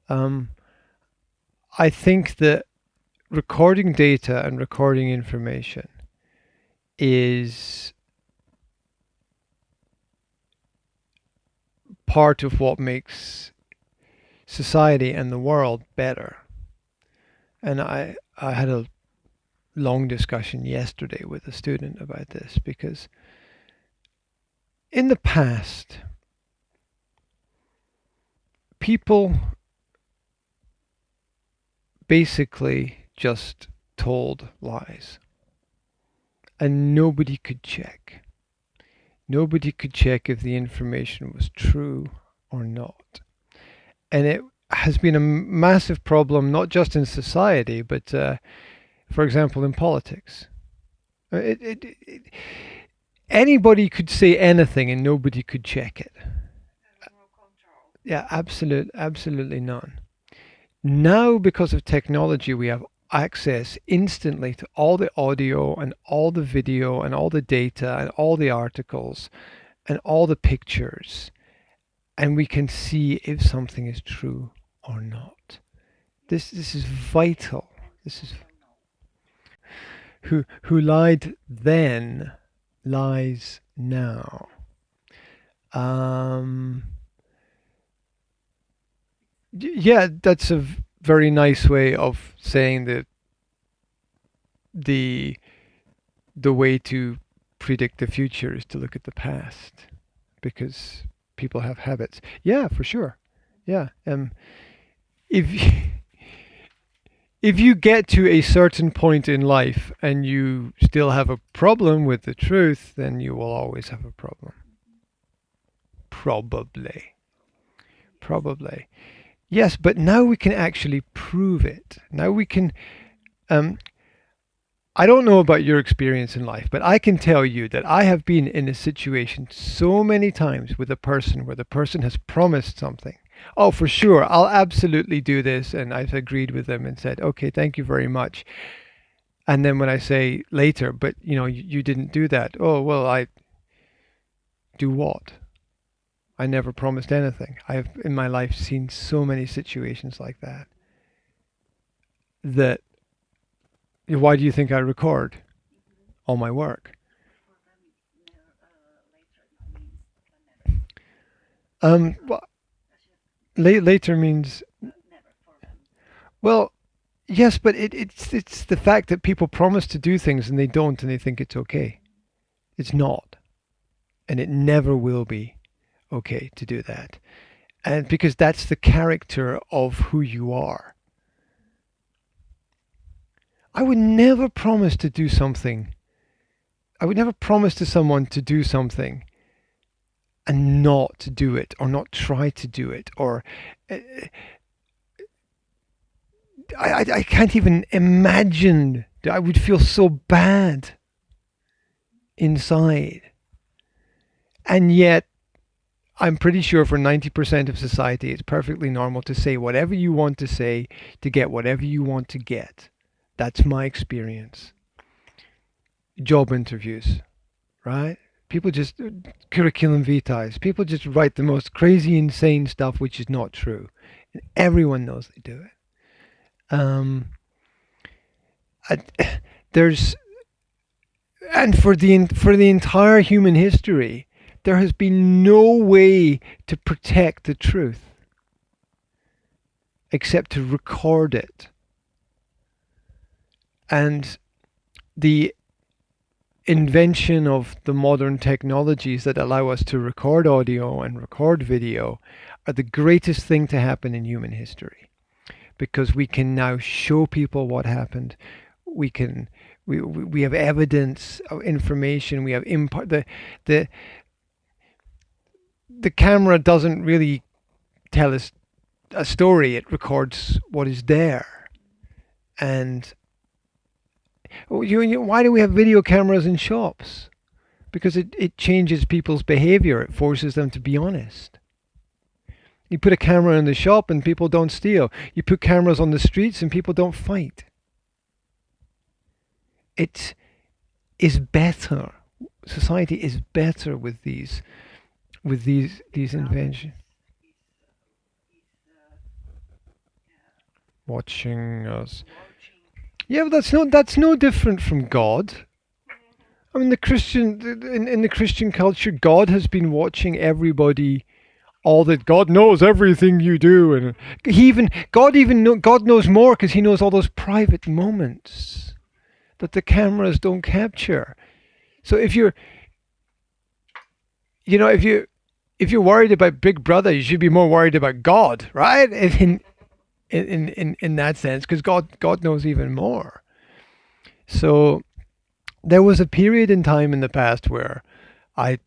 Um, I think that recording data and recording information is part of what makes society and the world better. And I had a long discussion yesterday with a student about this because in the past, people basically just told lies and nobody could check. Nobody could check if the information was true or not. And it has been a massive problem, not just in society, but for example, in politics. It, it, it, Anybody could say anything and nobody could check it. Yeah, absolutely none. Now, because of technology, we have access instantly to all the audio and all the video and all the data and all the articles and all the pictures, and we can see if something is true or not. This is vital. This is who lied then lies now. Um, yeah, that's a very nice way of saying that the the way to predict the future is to look at the past because people have habits. Yeah, for sure. Yeah. If if you get to a certain point in life and you still have a problem with the truth, then you will always have a problem. Probably. Probably. Yes, but now we can actually prove it. Now we can. Um, I don't know about your experience in life, but I can tell you that I have been in a situation so many times with a person where the person has promised something. Oh, for sure, I'll absolutely do this. And I've agreed with them and said, okay, thank you very much. And then when I say later, but you didn't do that. Oh, well, I do what? I never promised anything. I have in my life seen so many situations like that. That why do you think I record all my work? Well, later means well, yes, but it's the fact that people promise to do things and they don't, and they think it's okay. It's not, and it never will be okay to do that, and because that's the character of who you are. I would never promise to do something. I would never promise to someone to do something and not to do it or not try to do it or uh, I can't even imagine. I would feel so bad inside. And yet, I'm pretty sure for 90% of society, it's perfectly normal to say whatever you want to say to get whatever you want to get. That's my experience. Job interviews, right? People just, curriculum vitae, people just write the most crazy, insane stuff which is not true. And everyone knows they do it. I, there's and for the entire human history, there has been no way to protect the truth except to record it. And the invention of the modern technologies that allow us to record audio and record video are the greatest thing to happen in human history because we can now show people what happened. We have evidence of information. We have the the camera doesn't really tell us a story. It records what is there. And why do we have video cameras in shops? Because it changes people's behavior. It forces them to be honest. You put a camera in the shop and people don't steal. You put cameras on the streets and people don't fight. It is better. Society is better with these inventions. watching us. Yeah, but that's no different from God. I mean, in the Christian culture, God has been watching everybody. All that God knows everything you do, and God knows more because He knows all those private moments that the cameras don't capture. So you know, if you're worried about Big Brother, you should be more worried about God, right? In that sense, because God knows even more. So there was a period in time in the past where I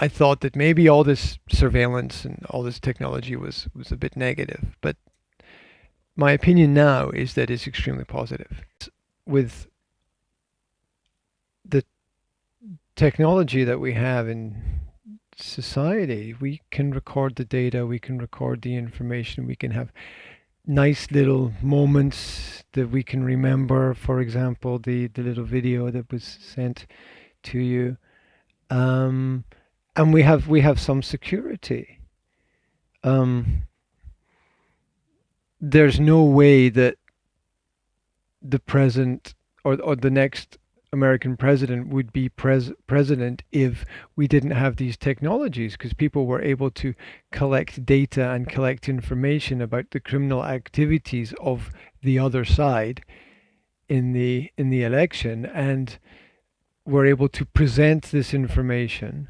I thought that maybe all this surveillance and all this technology was a bit negative, but my opinion now is that it's extremely positive. With the technology that we have in society, we can record the data, we can record the information, we can have nice little moments that we can remember. For example, the little video that was sent to you, and we have some security. Um, there's no way that the present or the next American president would be president if we didn't have these technologies, because people were able to collect data and collect information about the criminal activities of the other side in the election, and were able to present this information,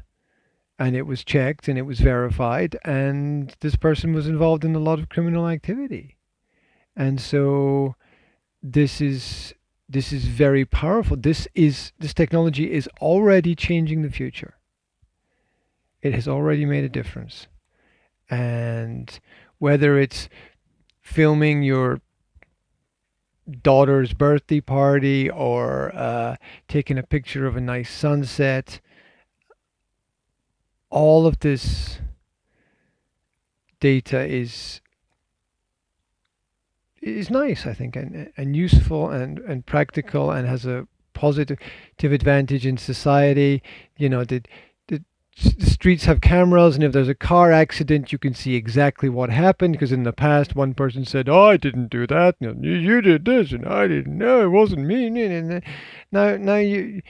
and it was checked and it was verified, and this person was involved in a lot of criminal activity. And so this is very powerful. This technology is already changing the future. It has already made a difference. And whether it's filming your daughter's birthday party, or taking a picture of a nice sunset, all of this data is nice, I think, and useful and practical, and has a positive advantage in society. You know, the streets have cameras, and if there's a car accident, you can see exactly what happened, because in the past, one person said, "Oh, I didn't do that. You did this, and I didn't know. It wasn't me." And now you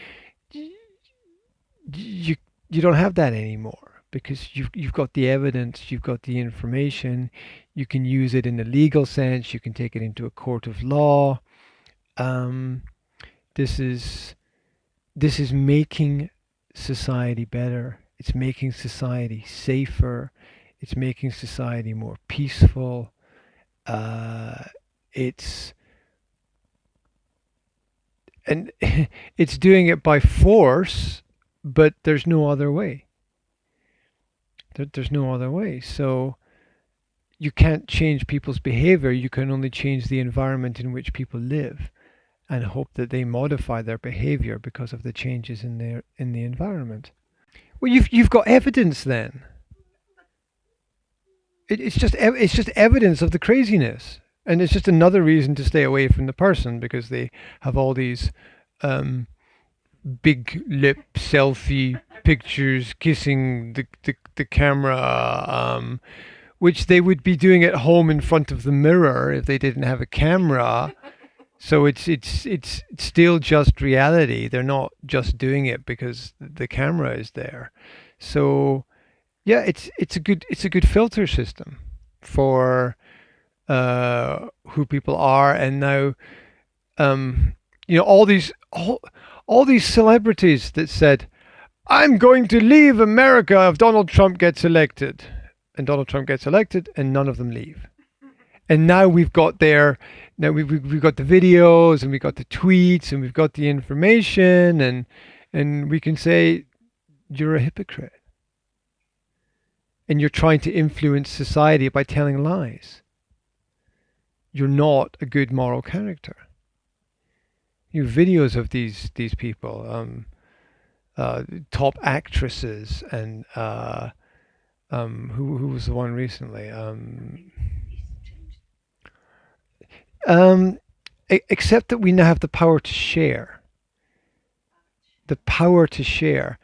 you don't have that anymore, because you've got the evidence, you've got the information. You can use it in a legal sense. You can take it into a court of law. Um, this is this is making society better. It's making society safer. It's making society more peaceful. It's and it's doing it by force, but there's no other way. There's no other way. So you can't change people's behavior. You can only change the environment in which people live, and hope that they modify their behavior because of the changes in the environment. Well, you've got evidence then. It's just evidence of the craziness, and it's just another reason to stay away from the person, because they have all these um, big lip selfie pictures, kissing the camera, which they would be doing at home in front of the mirror if they didn't have a camera. So it's still just reality. They're not just doing it because the camera is there. So yeah, it's a good filter system for who people are. And now all these celebrities that said, "I'm going to leave America if Donald Trump gets elected," and Donald Trump gets elected, and none of them leave. And now we've got the videos, and we've got the tweets, and we've got the information, and we can say, "You're a hypocrite, and you're trying to influence society by telling lies. You're not a good moral character." You have videos of these people, top actresses, and who was the one recently? Um, except that we now have the power to share. The power to share.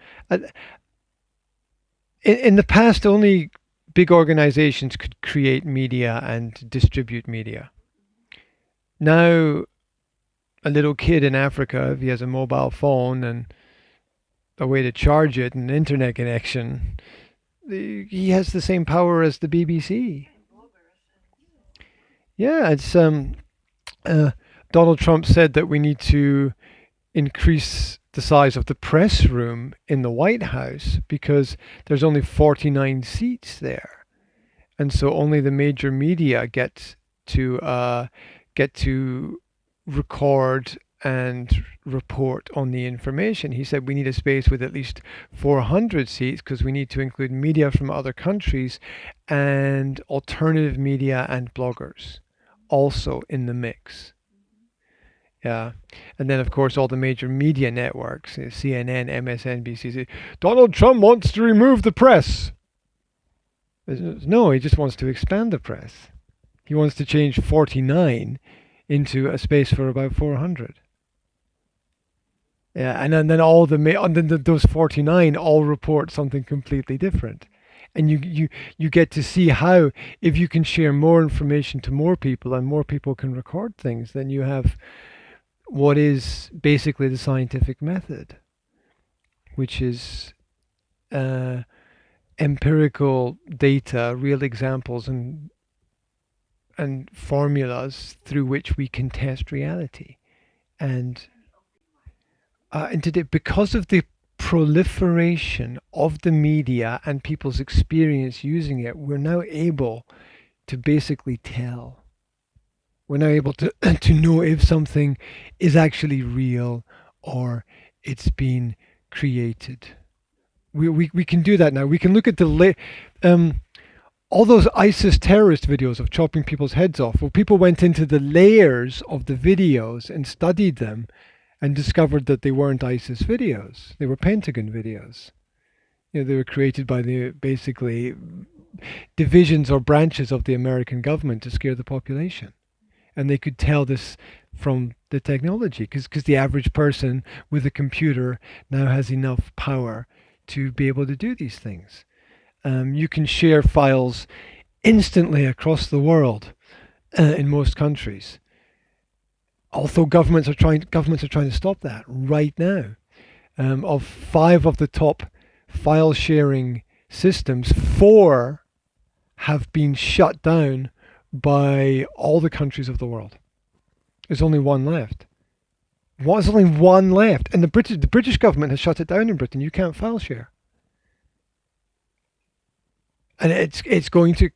In the past, only big organizations could create media and distribute media. Now, a little kid in Africa, if he has a mobile phone and a way to charge it and an internet connection, he has the same power as the BBC. Yeah, it's Donald Trump said that we need to increase the size of the press room in the White House because there's only 49 seats there, and so only the major media get to record and report on the information. He said we need a space with at least 400 seats because we need to include media from other countries and alternative media and bloggers also in the mix. Yeah. And then, of course, all the major media networks, CNN, MSNBC, say, Donald Trump wants to remove the press. No, he just wants to expand the press. He wants to change 49 into a space for about 400. Yeah, and then those 49 all report something completely different. And you get to see how, if you can share more information to more people and more people can record things, then you have what is basically the scientific method, which is empirical data, real examples, and formulas through which we can test reality. And today, because of the proliferation of the media and people's experience using it, we're now able to basically tell. We're now able to to know if something is actually real or it's been created. We can do that now. We can look at all those ISIS terrorist videos of chopping people's heads off. Well, people went into the layers of the videos and studied them and discovered that they weren't ISIS videos. They were Pentagon videos. They were created by the basically divisions or branches of the American government to scare the population. And they could tell this from the technology because the average person with a computer now has enough power to be able to do these things. You can share files instantly across the world in most countries. Although governments are trying to stop that right now. Of 5 of the top file sharing systems, 4 have been shut down by all the countries of the world. There's only 1 left. There's only 1 left, and the British government has shut it down in Britain. You can't file share, and it's going to,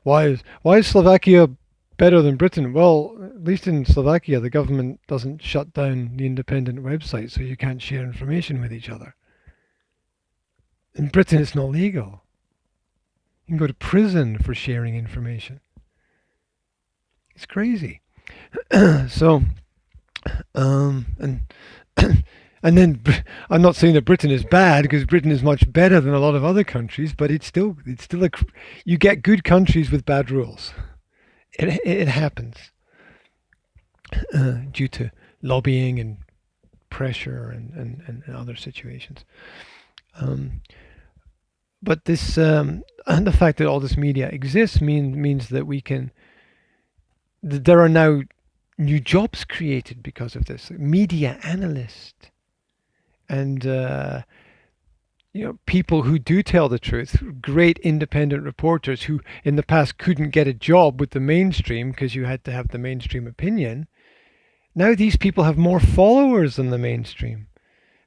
why is Slovakia better than Britain? Well, at least in Slovakia, the government doesn't shut down the independent website, so you can't share information with each other. In Britain, it's not legal. You can go to prison for sharing information. It's crazy. So, and then I'm not saying that Britain is bad because Britain is much better than a lot of other countries, but it's still you get good countries with bad rules. It happens due to lobbying and pressure and other situations. But this and the fact that all this media exists means that there are now new jobs created because of this. Media analyst and people who do tell the truth, great independent reporters who in the past couldn't get a job with the mainstream because you had to have the mainstream opinion. Now these people have more followers than the mainstream.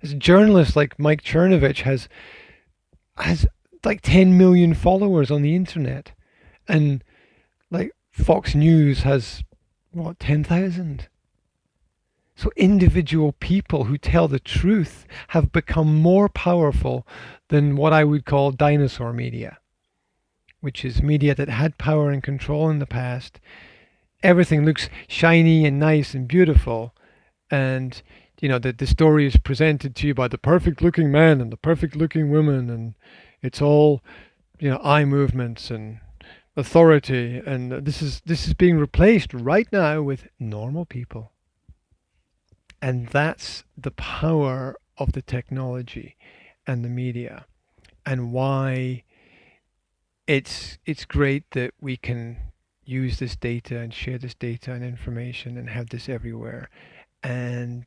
As a journalist like Mike Chernovich has like 10 million followers on the internet, and like Fox News has 10,000. So individual people who tell the truth have become more powerful than what I would call dinosaur media, which is media that had power and control in the past. Everything looks shiny and nice and beautiful, and the story is presented to you by the perfect looking man and the perfect looking woman, and it's all eye movements and authority, and this is being replaced right now with normal people. And that's the power of the technology and the media, and why it's great that we can use this data and share this data and information and have this everywhere, and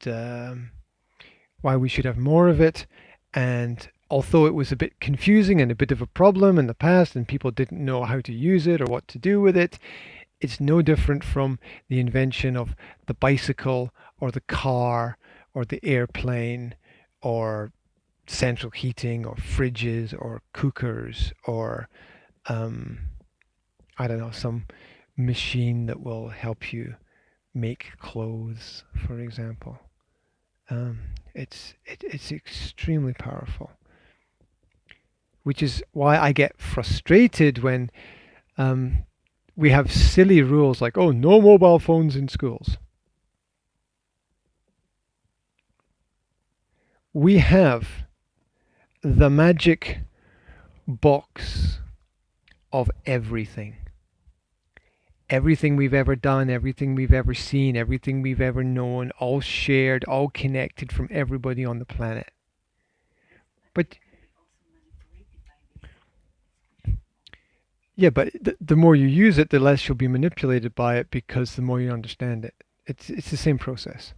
why we should have more of it. And although it was a bit confusing and a bit of a problem in the past, and people didn't know how to use it or what to do with it, it's no different from the invention of the bicycle or the car or the airplane or central heating or fridges or cookers or I don't know, some machine that will help you make clothes, for example. It's extremely powerful, which is why I get frustrated when we have silly rules like, oh, no mobile phones in schools. We have the magic box of everything. Everything we've ever done, everything we've ever seen, everything we've ever known, all shared, all connected from everybody on the planet. But yeah, but the more you use it, the less you'll be manipulated by it, because the more you understand it. It's the same process.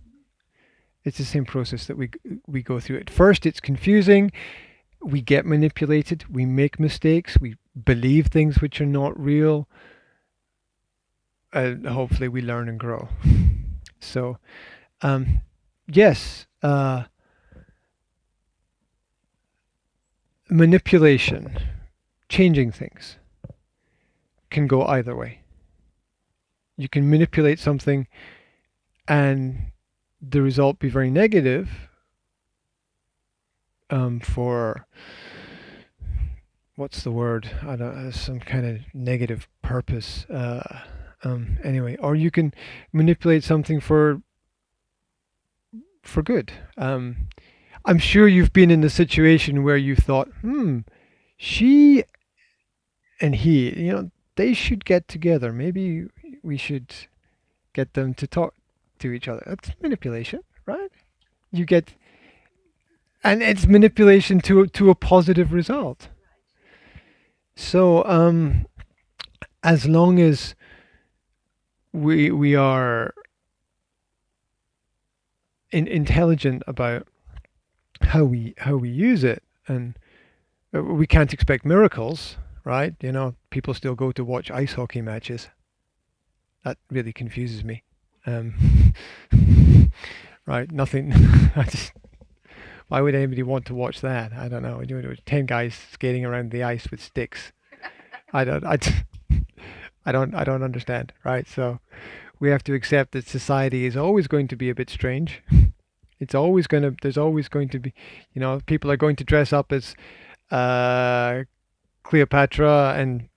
It's the same process that we go through. At first, it's confusing. We get manipulated. We make mistakes. We believe things which are not real. Hopefully, we learn and grow. So, yes, manipulation, changing things, can go either way. You can manipulate something and the result be very negative, for, what's the word? I don't, some kind of negative purpose. Anyway, or you can manipulate something for good. I'm sure you've been in the situation where you thought, she and he, they should get together. Maybe we should get them to talk to each other. That's manipulation, right? You get, and it's manipulation to a positive result. So, as long as we are intelligent about how we use it, and we can't expect miracles, right? People still go to watch ice hockey matches. That really confuses me. Right? Nothing. Why would anybody want to watch that? I don't know. 10 guys skating around the ice with sticks. I don't understand, right? So we have to accept that society is always going to be a bit strange. There's always going to be, people are going to dress up as Cleopatra and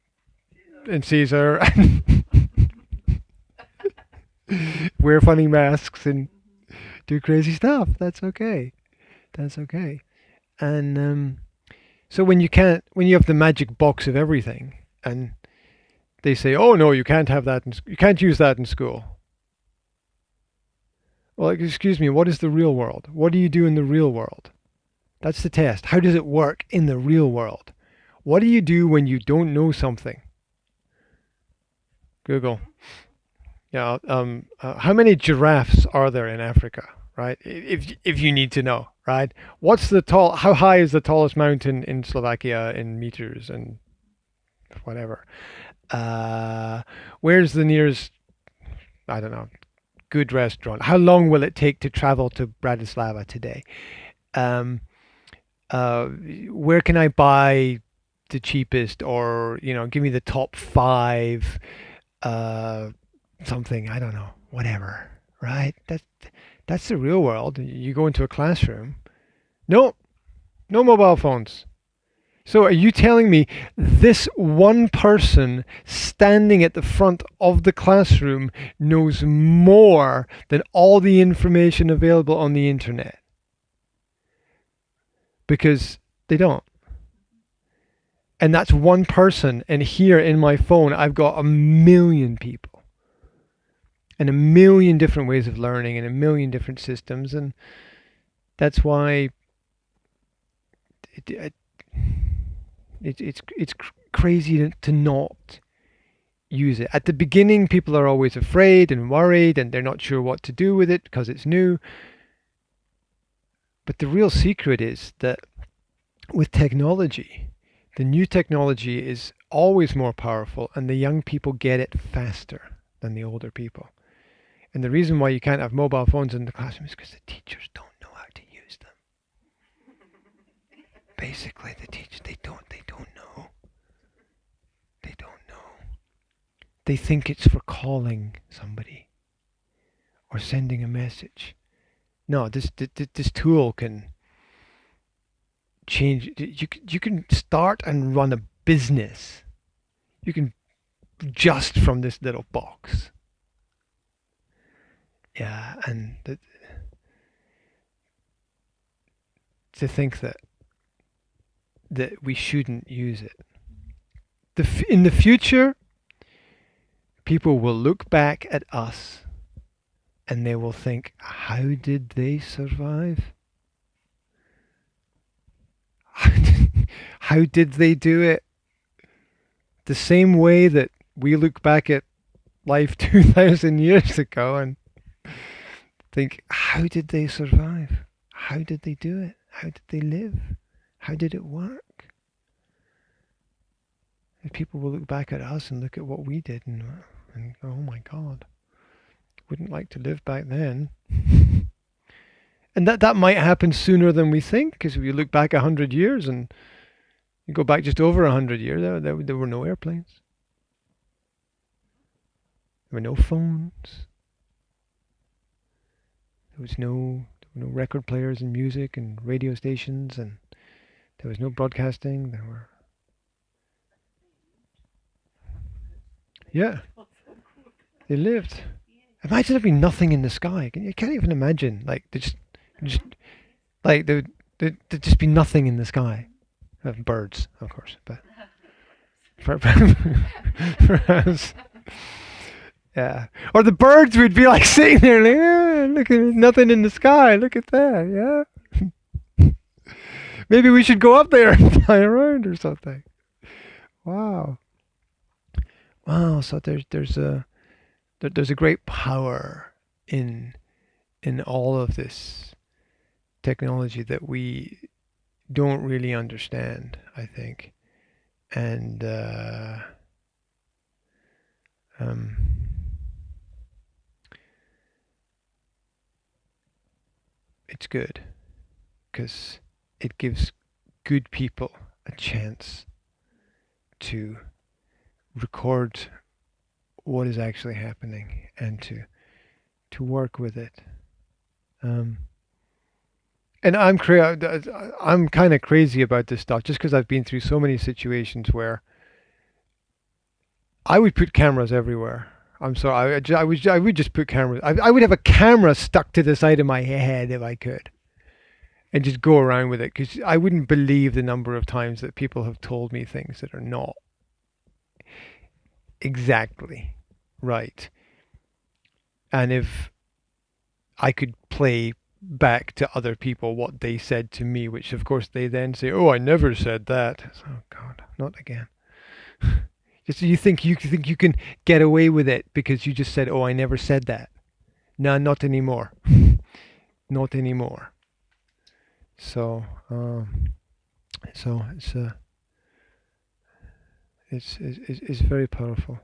Caesar and wear funny masks and do crazy stuff. That's okay. That's okay. And so when you have the magic box of everything, and they say, "Oh no, you can't have that. You can't use that in school." Well, excuse me. What is the real world? What do you do in the real world? That's the test. How does it work in the real world? What do you do when you don't know something? Google. Yeah. How many giraffes are there in Africa? Right? If you need to know, right? How high is the tallest mountain in Slovakia in meters and whatever? Where's the nearest, I don't know, good restaurant? How long will it take to travel to Bratislava today? Where can I buy the cheapest, or give me the top 5 something, I don't know, whatever, right? That's the real world. You go into a classroom, no mobile phones. So are you telling me this one person standing at the front of the classroom knows more than all the information available on the internet? Because they don't. And that's one person. And here in my phone, I've got a million people. And a million different ways of learning and a million different systems. And that's why it's crazy to not use it. At the beginning, people are always afraid and worried, and they're not sure what to do with it because it's new. But the real secret is that with technology, the new technology is always more powerful, and the young people get it faster than the older people. And the reason why you can't have mobile phones in the classroom is because the teachers don't know how to use them. Basically, the teachers, they don't know. They don't know. They think it's for calling somebody or sending a message. No, this tool can change. You can start and run a business. You can just from this little box. Yeah, and to think that we shouldn't use it. In the future, people will look back at us and they will think, how did they survive? How did they do it? The same way that we look back at life 2,000 years ago and think, how did they survive? How did they do it? How did they live? How did it work? And people will look back at us and look at what we did and go, oh my God, wouldn't like to live back then. And that might happen sooner than we think, because if you look back 100 years and you go back just over 100 years, there were no airplanes. There were no phones. There were no record players and music and radio stations, and there was no broadcasting. Yeah, they lived. Imagine there being nothing in the sky. You can't even imagine. Like there'd just be nothing in the sky. Birds, of course, but perhaps. Yeah. Or the birds would be like sitting there, like, look at nothing in the sky. Look at that. Yeah. Maybe we should go up there and fly around or something. Wow. Wow. So there's a great power in all of this technology that we don't really understand, I think, and it's good because it gives good people a chance to record what is actually happening and to work with it. And I'm kind of crazy about this stuff just because I've been through so many situations where I would put cameras everywhere. I'm sorry, I would just put cameras. I would have a camera stuck to the side of my head if I could, and just go around with it, because I wouldn't believe the number of times that people have told me things that are not exactly right. And if I could play back to other people what they said to me, which of course they then say, "Oh, I never said that." Oh God, not again. Just you think you can get away with it because you just said, "Oh, I never said that." No, not anymore. Not anymore. So it's very powerful.